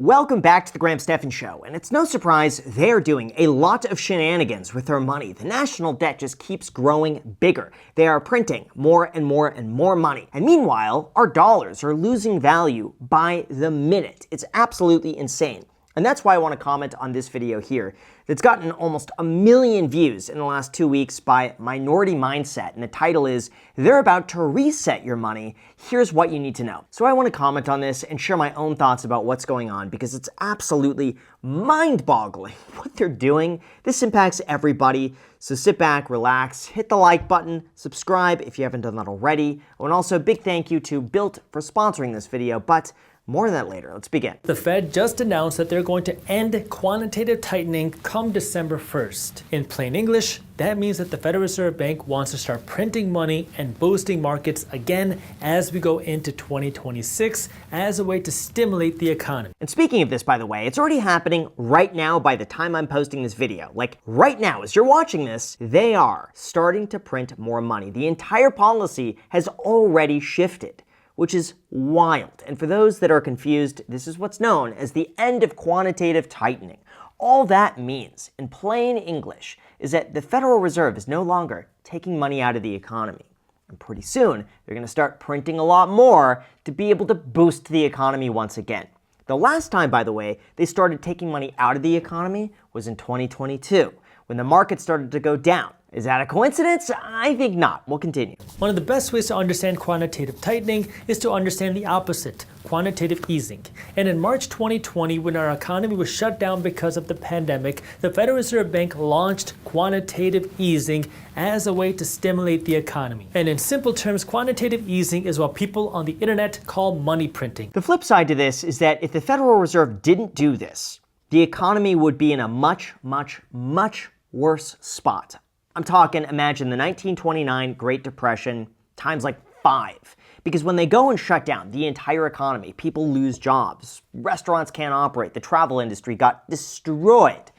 Welcome back to the Graham Stephan Show, and it's no surprise they're doing a lot of shenanigans with their money. The national debt just keeps growing bigger. They are printing more and more and more money. And meanwhile, our dollars are losing value by the minute. It's absolutely insane. And that's why I want to comment on this video here that's gotten almost 1 million views in the last 2 weeks by Minority Mindset. And the title is, They're About to Reset Your Money. Here's what you need to know. So I want to comment on this and share my own thoughts about what's going on because it's absolutely mind-boggling what they're doing. This impacts everybody. So sit back, relax, hit the like button, subscribe if you haven't done that already. Oh, and also a big thank you to Built for sponsoring this video, but more on that later. Let's begin. The Fed just announced that they're going to end quantitative tightening come December 1st. In plain English, that means that the Federal Reserve Bank wants to start printing money and boosting markets again as we go into 2026 as a way to stimulate the economy. And speaking of this, by the way, it's already happening right now by the time I'm posting this video. Like right now, as you're watching this, they are starting to print more money. The entire policy has already shifted, which is wild. And for those that are confused, this is what's known as the end of quantitative tightening. All that means, in plain English, is that the Federal Reserve is no longer taking money out of the economy. And pretty soon, they're going to start printing a lot more to be able to boost the economy once again. The last time, by the way, they started taking money out of the economy was in 2022, when the market started to go down. Is that a coincidence? I think not. We'll continue. One of the best ways to understand quantitative tightening is to understand the opposite, quantitative easing. And in March 2020, when our economy was shut down because of the pandemic, the Federal Reserve Bank launched quantitative easing as a way to stimulate the economy. And in simple terms, quantitative easing is what people on the internet call money printing. The flip side to this is that if the Federal Reserve didn't do this, the economy would be in a much, much, much worse spot. I'm talking, imagine the 1929 Great Depression times like 5. Because when they go and shut down the entire economy, people lose jobs, restaurants can't operate, the travel industry got destroyed.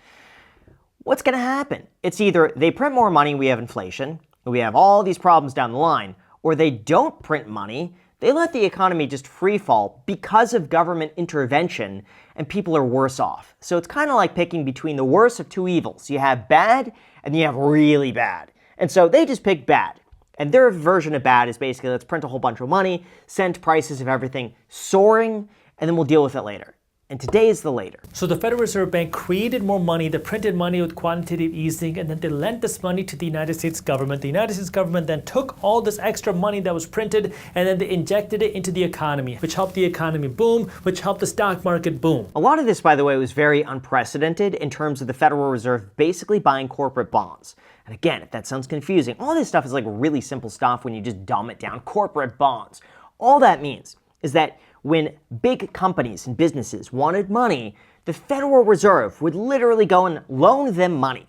What's going to happen? It's either they print more money, we have inflation, we have all these problems down the line, or they don't print money, they let the economy just free fall because of government intervention, and people are worse off. So it's kind of like picking between the worst of two evils. You have bad, and you have really bad. And so they just picked bad. And their version of bad is basically, let's print a whole bunch of money, send prices of everything soaring, and then we'll deal with it later. And today is the later. So the Federal Reserve Bank created more money, they printed money with quantitative easing, and then they lent this money to the United States government. The United States government then took all this extra money that was printed, and then they injected it into the economy, which helped the economy boom, which helped the stock market boom. A lot of this, by the way, was very unprecedented in terms of the Federal Reserve basically buying corporate bonds. And again, if that sounds confusing, all this stuff is like really simple stuff when you just dumb it down. Corporate bonds. All that means is that when big companies and businesses wanted money, the Federal Reserve would literally go and loan them money.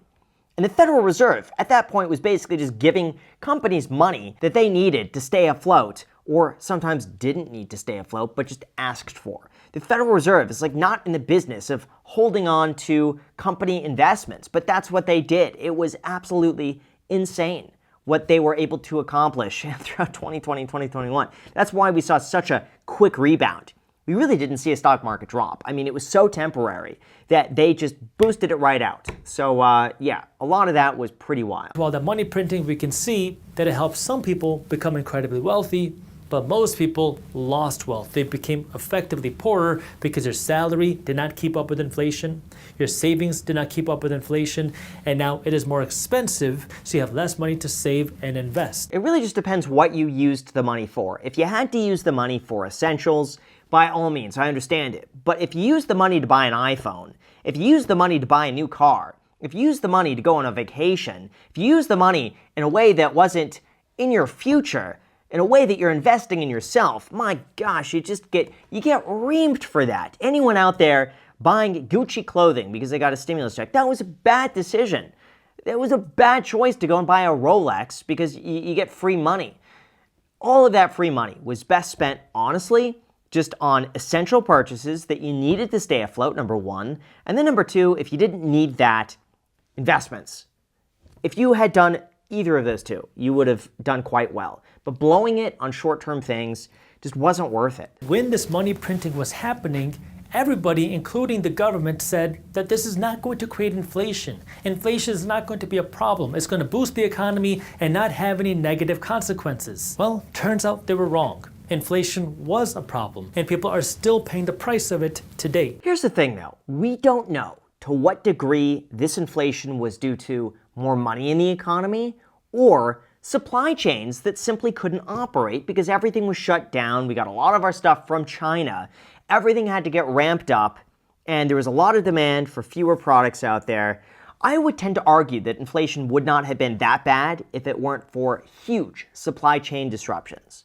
And the Federal Reserve, at that point, was basically just giving companies money that they needed to stay afloat, or sometimes didn't need to stay afloat, but just asked for. The Federal Reserve is like not in the business of holding on to company investments, but that's what they did. It was absolutely insane what they were able to accomplish throughout 2020 and 2021. That's why we saw such a quick rebound. We really didn't see a stock market drop. I mean, it was so temporary that they just boosted it right out. So yeah, a lot of that was pretty wild. While the money printing, we can see that it helped some people become incredibly wealthy, but most people lost wealth. They became effectively poorer because their salary did not keep up with inflation, your savings did not keep up with inflation, and now it is more expensive, so you have less money to save and invest. It really just depends what you used the money for. If you had to use the money for essentials, by all means, I understand it. But if you use the money to buy an iPhone, if you use the money to buy a new car, if you use the money to go on a vacation, if you use the money in a way that wasn't in your future, in a way that you're investing in yourself, my gosh, you get reamed for that. Anyone out there buying Gucci clothing because they got a stimulus check, that was a bad decision. It was a bad choice to go and buy a Rolex because you get free money. All of that free money was best spent, honestly, just on essential purchases that you needed to stay afloat, number one. And then number two, if you didn't need that, investments. If you had done either of those two, you would have done quite well. But blowing it on short-term things just wasn't worth it. When this money printing was happening, Everybody, including the government, said that this is not going to create inflation. Inflation is not going to be a problem. It's going to boost the economy and not have any negative consequences. Well, turns out they were wrong. Inflation was a problem, and people are still paying the price of it today. Here's the thing though, we don't know to what degree this inflation was due to more money in the economy or supply chains that simply couldn't operate because everything was shut down. We got a lot of our stuff from China. Everything had to get ramped up, and there was a lot of demand for fewer products out there. I would tend to argue that inflation would not have been that bad if it weren't for huge supply chain disruptions.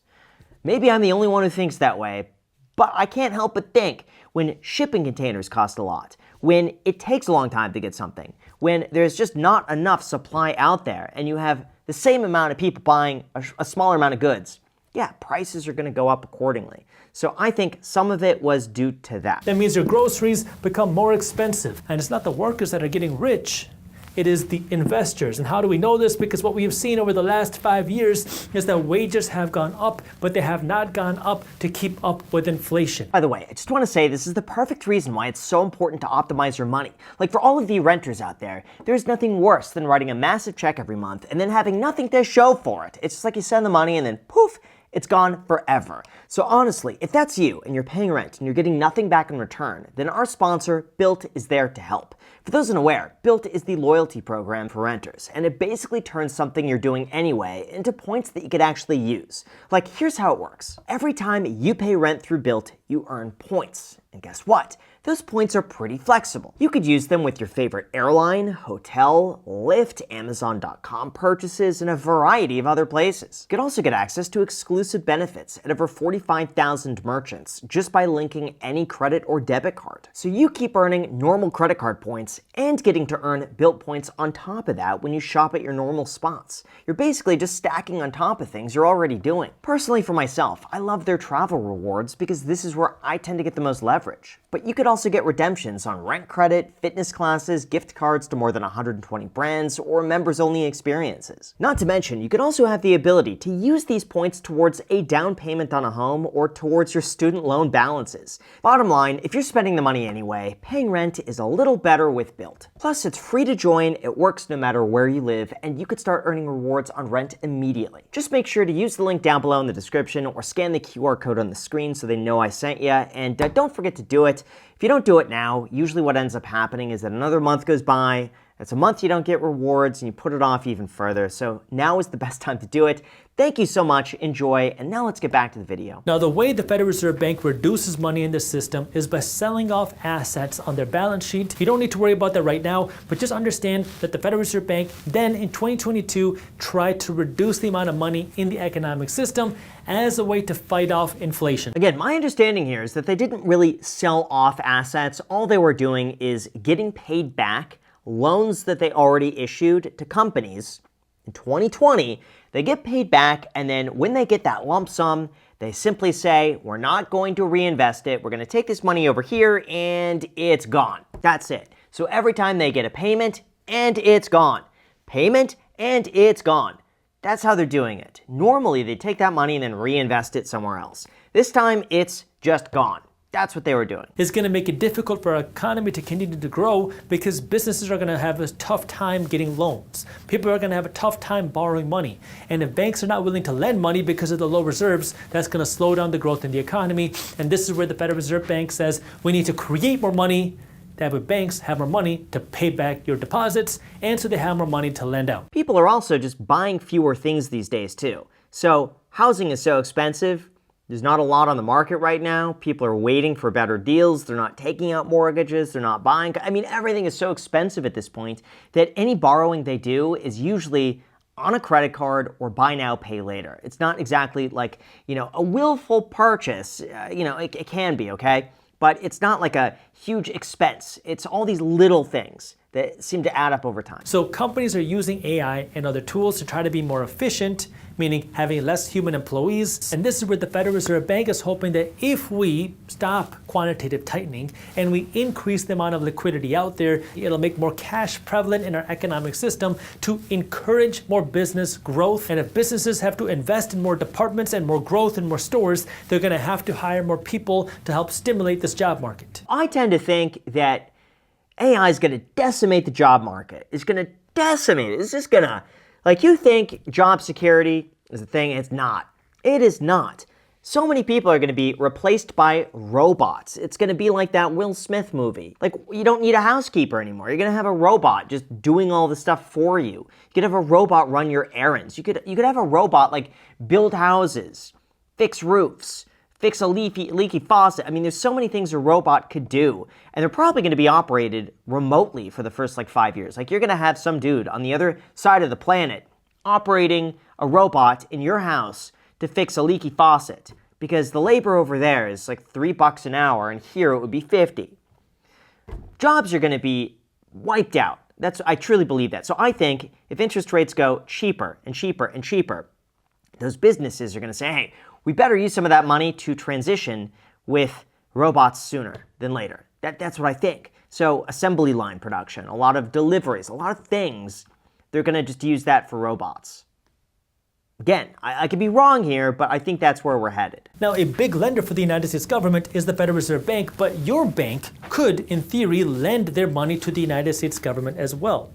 Maybe I'm the only one who thinks that way, but I can't help but think when shipping containers cost a lot, when it takes a long time to get something, when there's just not enough supply out there and you have the same amount of people buying a smaller amount of goods, yeah, prices are going to go up accordingly. So I think some of it was due to that. That means your groceries become more expensive. And it's not the workers that are getting rich, it is the investors. And how do we know this? Because what we have seen over the last 5 years is that wages have gone up, but they have not gone up to keep up with inflation. By the way, I just want to say this is the perfect reason why it's so important to optimize your money. Like for all of you renters out there, there's nothing worse than writing a massive check every month and then having nothing to show for it. It's just like you send the money and then poof, it's gone forever. So honestly, if that's you and you're paying rent and you're getting nothing back in return, then our sponsor, Built, is there to help. For those unaware, Built is the loyalty program for renters, and it basically turns something you're doing anyway into points that you could actually use. Like, here's how it works. Every time you pay rent through Built, you earn points. And guess what? Those points are pretty flexible. You could use them with your favorite airline, hotel, Lyft, Amazon.com purchases, and a variety of other places. You could also get access to exclusive benefits at over 45,000 merchants just by linking any credit or debit card. So you keep earning normal credit card points and getting to earn Built points on top of that when you shop at your normal spots. You're basically just stacking on top of things you're already doing. Personally, for myself, I love their travel rewards because this is where I tend to get the most leverage. But you could also get redemptions on rent credit, fitness classes, gift cards to more than 120 brands, or members-only experiences. Not to mention, you could also have the ability to use these points towards a down payment on a home or towards your student loan balances. Bottom line, if you're spending the money anyway, paying rent is a little better with Built. Plus, it's free to join, it works no matter where you live, and you could start earning rewards on rent immediately. Just make sure to use the link down below in the description or scan the QR code on the screen so they know I sent you, and don't forget to do it. If you don't do it now, usually what ends up happening is that another month goes by, it's a month you don't get rewards, and you put it off even further. So now is the best time to do it. Thank you so much, enjoy, and now let's get back to the video. Now, the way the Federal Reserve Bank reduces money in the system is by selling off assets on their balance sheet. You don't need to worry about that right now, but just understand that the Federal Reserve Bank then in 2022 tried to reduce the amount of money in the economic system as a way to fight off inflation. Again, my understanding here is that they didn't really sell off assets. All they were doing is getting paid back loans that they already issued to companies. In 2020, they get paid back, and then when they get that lump sum, they simply say, we're not going to reinvest it, we're going to take this money over here, and it's gone. That's it. So every time they get a payment, and it's gone. Payment, and it's gone. That's how they're doing it. Normally, they take that money and then reinvest it somewhere else. This time, it's just gone. That's what they were doing. It's going to make it difficult for our economy to continue to grow because businesses are going to have a tough time getting loans. People are going to have a tough time borrowing money. And if banks are not willing to lend money because of the low reserves, that's going to slow down the growth in the economy. And this is where the Federal Reserve Bank says we need to create more money. That way banks have more money to pay back your deposits, and so they have more money to lend out. People are also just buying fewer things these days too. So housing is so expensive. There's not a lot on the market right now. People are waiting for better deals. They're not taking out mortgages. They're not buying. I mean, everything is so expensive at this point that any borrowing they do is usually on a credit card or buy now, pay later. It's not exactly like, a willful purchase. It can be, okay? But it's not like a huge expense. It's all these little things that seem to add up over time. So companies are using AI and other tools to try to be more efficient meaning having less human employees. And this is where the Federal Reserve Bank is hoping that if we stop quantitative tightening and we increase the amount of liquidity out there, it'll make more cash prevalent in our economic system to encourage more business growth. And if businesses have to invest in more departments and more growth and more stores, they're going to have to hire more people to help stimulate this job market. I tend to think that AI is going to decimate the job market. It's going to decimate it. It's just going to, like, you think job security is a thing. It's not. It is not. So many people are going to be replaced by robots. It's going to be like that Will Smith movie. Like, you don't need a housekeeper anymore. You're going to have a robot just doing all the stuff for you. You could have a robot run your errands. You could have a robot, like, build houses, fix roofs, fix a leaky faucet. I mean, there's so many things a robot could do, and they're probably going to be operated remotely for the first, 5 years. Like, you're going to have some dude on the other side of the planet operating a robot in your house to fix a leaky faucet, because the labor over there is like $3 an hour, and here it would be 50. Jobs are going to be wiped out. I truly believe that. So I think if interest rates go cheaper and cheaper and cheaper, those businesses are going to say, hey, we better use some of that money to transition with robots sooner than later. That's what I think. So assembly line production, a lot of deliveries, a lot of things, they're going to just use that for robots. Again, I could be wrong here, but I think that's where we're headed. Now, a big lender for the United States government is the Federal Reserve Bank, but your bank could, in theory, lend their money to the United States government as well.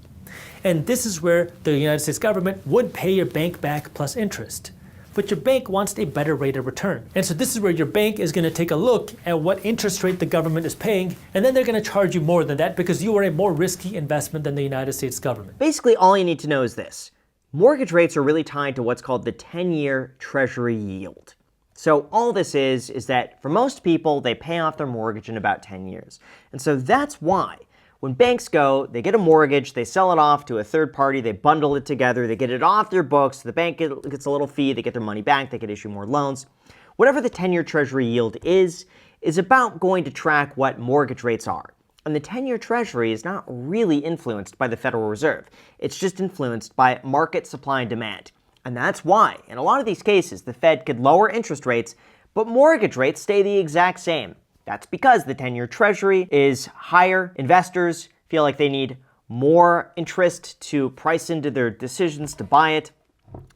And this is where the United States government would pay your bank back plus interest. But your bank wants a better rate of return. And so this is where your bank is going to take a look at what interest rate the government is paying, and then they're going to charge you more than that because you are a more risky investment than the United States government. Basically, all you need to know is this. Mortgage rates are really tied to what's called the 10-year Treasury yield. So all this is that for most people, they pay off their mortgage in about 10 years. And so that's why when banks go, they get a mortgage, they sell it off to a third party, they bundle it together, they get it off their books, the bank gets a little fee, they get their money back, they can issue more loans. Whatever the 10-year Treasury yield is about going to track what mortgage rates are. And the 10-year Treasury is not really influenced by the Federal Reserve. It's just influenced by market supply and demand. And that's why, in a lot of these cases, the Fed could lower interest rates, but mortgage rates stay the exact same. That's because the 10-year Treasury is higher. Investors feel like they need more interest to price into their decisions to buy it.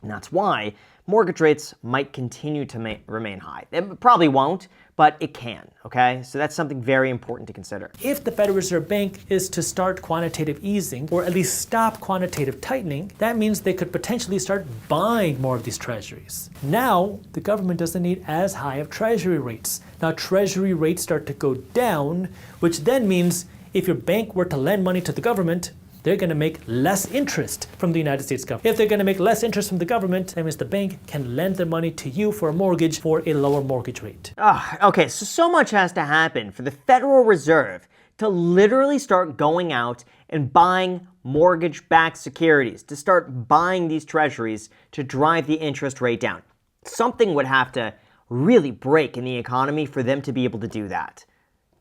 And that's why mortgage rates might continue to remain high. It probably won't, but it can, okay? So that's something very important to consider. If the Federal Reserve Bank is to start quantitative easing, or at least stop quantitative tightening, that means they could potentially start buying more of these treasuries. Now, the government doesn't need as high of treasury rates. Now, treasury rates start to go down, which then means if your bank were to lend money to the government, they're going to make less interest from the United States government. If they're going to make less interest from the government, that means the bank can lend their money to you for a mortgage for a lower mortgage rate. Okay, so much has to happen for the Federal Reserve to literally start going out and buying mortgage-backed securities, to start buying these treasuries to drive the interest rate down. Something would have to really break in the economy for them to be able to do that.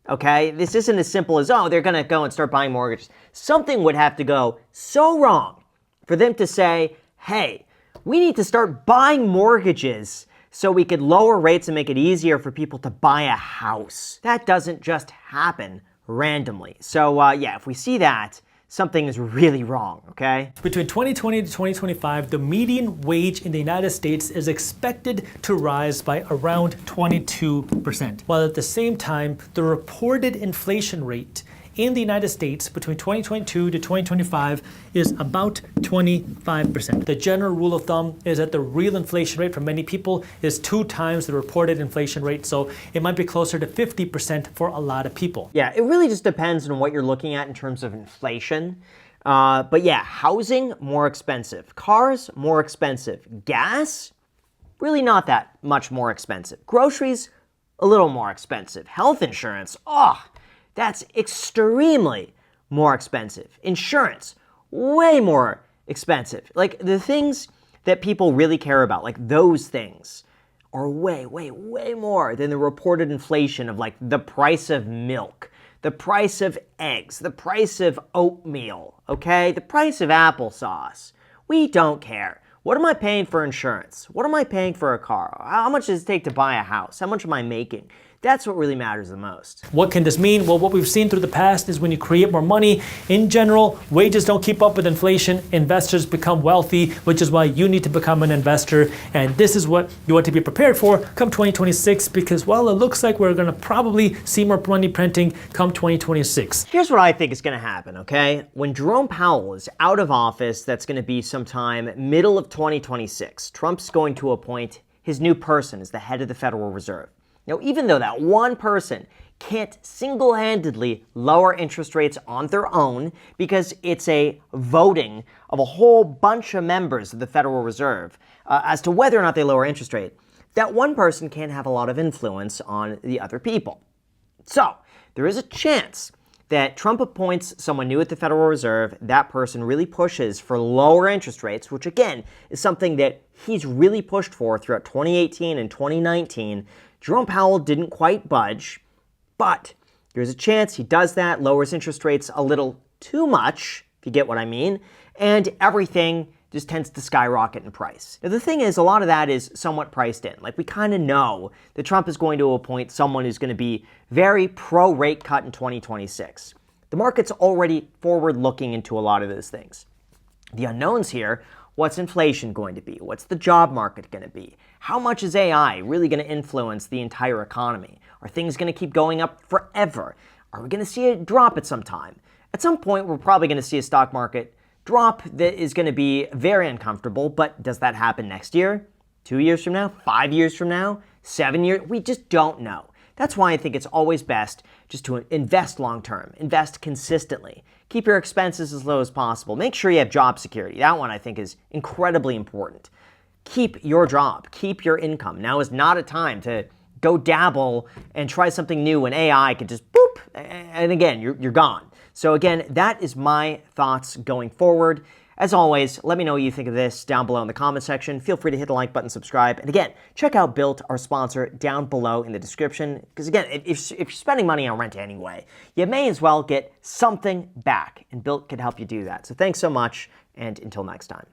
Okay, this isn't as simple as, oh, they're going to go and start buying mortgages. Something would have to go so wrong for them to say, hey, we need to start buying mortgages so we could lower rates and make it easier for people to buy a house. That doesn't just happen randomly. So yeah, if we see that, something is really wrong, okay? Between 2020 to 2025, the median wage in the United States is expected to rise by around 22%, while at the same time, the reported inflation rate in the United States between 2022 to 2025 is about 25%. The general rule of thumb is that the real inflation rate for many people is 2 times the reported inflation rate, so it might be closer to 50% for a lot of people. Yeah, it really just depends on what you're looking at in terms of inflation. But yeah, housing, more expensive. Cars, more expensive. Gas, really not that much more expensive. Groceries, a little more expensive. Health insurance, that's extremely more expensive. Insurance, way more expensive. Like the things that people really care about, like those things, are way, way, way more than the reported inflation of like the price of milk, the price of eggs, the price of oatmeal, okay? The price of applesauce. We don't care. What am I paying for insurance? What am I paying for a car? How much does it take to buy a house? How much am I making? That's what really matters the most. What can this mean? Well, what we've seen through the past is when you create more money, in general, wages don't keep up with inflation, investors become wealthy, which is why you need to become an investor. And this is what you want to be prepared for come 2026, because while it looks like we're going to probably see more money printing come 2026. Here's what I think is going to happen, okay? When Jerome Powell is out of office, that's going to be sometime middle of 2026, Trump's going to appoint his new person as the head of the Federal Reserve. Now, even though that one person can't single-handedly lower interest rates on their own because it's a voting of a whole bunch of members of the Federal Reserve as to whether or not they lower interest rate, that one person can have a lot of influence on the other people. So, there is a chance that Trump appoints someone new at the Federal Reserve, that person really pushes for lower interest rates, which again is something that he's really pushed for throughout 2018 and 2019. Jerome Powell didn't quite budge, but there's a chance he does that, lowers interest rates a little too much, if you get what I mean, and everything just tends to skyrocket in price. Now, the thing is, a lot of that is somewhat priced in. Like, we kind of know that Trump is going to appoint someone who's going to be very pro-rate cut in 2026. The market's already forward-looking into a lot of those things. The unknowns here: what's inflation going to be? What's the job market going to be? How much is AI really going to influence the entire economy? Are things going to keep going up forever? Are we going to see a drop at some time? At some point, we're probably going to see a stock market drop that is going to be very uncomfortable, but does that happen next year? 2 years from now? 5 years from now? 7 years? We just don't know. That's why I think it's always best just to invest long-term, invest consistently. Keep your expenses as low as possible. Make sure you have job security. That one I think is incredibly important. Keep your job, keep your income. Now is not a time to go dabble and try something new when AI can just boop, and again, you're gone. So again, that is my thoughts going forward. As always, let me know what you think of this down below in the comment section. Feel free to hit the like button, subscribe, and again, check out Built, our sponsor, down below in the description. Because again, if you're spending money on rent anyway, you may as well get something back, and Built can help you do that. So thanks so much, and until next time.